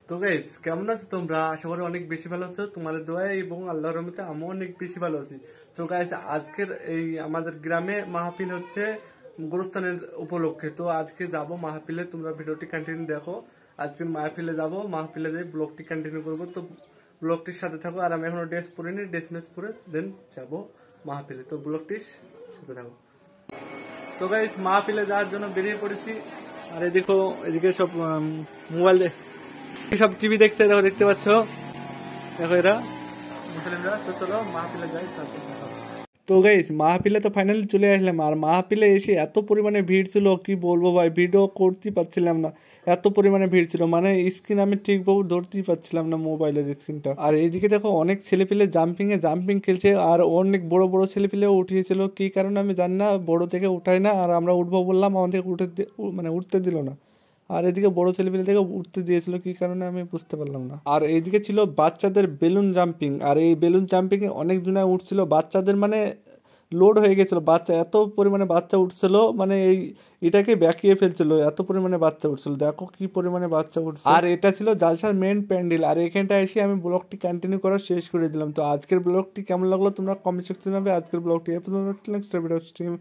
তো গাইস, কেমন আছো তোমরা? আশা করি অনেক বেশি ভালো আছো। তোমাদের দোয়ায় এবং আল্লাহর রহমতে আমিও অনেক বেশি ভালো আছি। তো গাইস, আজকের এই আমাদের গ্রামে মাহফিল হচ্ছে গোরস্থানের উপলক্ষে। তো আজকে যাব মাহফিলে, তোমরা ভিডিওটি কন্টিনিউ দেখো। আজকে মাহফিলে যাব, মাহফিলে যাই ব্লগটি কন্টিনিউ করবো। তো ব্লগটির সাথে থাকো। আর আমি এখনো ড্রেস পরিনি, ড্রেস মেস পরে দেন যাবো মাহফিলে। তো ব্লগটির সাথে থাকো। তো গাইস, মাহফিলে যাওয়ার জন্য বেরিয়ে পড়েছি। আর এদিকে সব মোবাইল সব টিভি দেখছে, দেখো, দেখতে পাচ্ছ, দেখো এরা মুসলিমরা। তো চলো মাহফিলে যাই। তো গাইস, মাহফিলে তো ফাইনালি চলে আসলাম। আর মাহফিলে এসে এত পরিমাণে ভিড় ছিল, কি বলবো ভাই, ভিডিও করতেই পারছিলাম না, এত পরিমাণে ভিড় ছিল। মানে স্ক্রিন আমি ঠিকভাবে ধরতেই পারছিলাম না, মোবাইলের স্ক্রিনটা। আর এইদিকে দেখো অনেক ছেলেপিলে জাম্পিং খেলছে। আর অনেক বড় বড় ছেলেপিলেও উঠিয়েছিল, কি কারণে আমি জানি না, বড় থেকে উঠায় না। আর আমরা উঠবো বললাম, আমাদের উঠতে দিল না। আর এদিকে বড় ছেলেপিলে থেকে উঠতে দিয়েছিল, কি কারণে আমি বুঝতে পারলাম না। আর এইদিকে ছিল বাচ্চাদের বেলুন জাম্পিং। আর এই বেলুন জাম্পিং এ অনেক জনা উঠছিল, বাচ্চাদের মানে লোড হয়ে গেছিল। বাচ্চা এত পরিমাণে বাচ্চা উঠছিল, মানে এটাকে ব্যাকিয়ে ফেলছিল, এত পরিমাণে বাচ্চা উঠছিল। দেখো কি পরিমাণে বাচ্চা উঠছে। আর এটা ছিল জালসার মেন প্যান্ডেল। আর এখানটা এসে আমি ব্লগটি কন্টিনিউ করা শেষ করে দিলাম। তো আজকের ব্লগটি কেমন লাগলো তোমরা কমেন্ট সেকশনে জানাবে। আজকের ব্লগটি এ পর্যন্ত। Next video stream.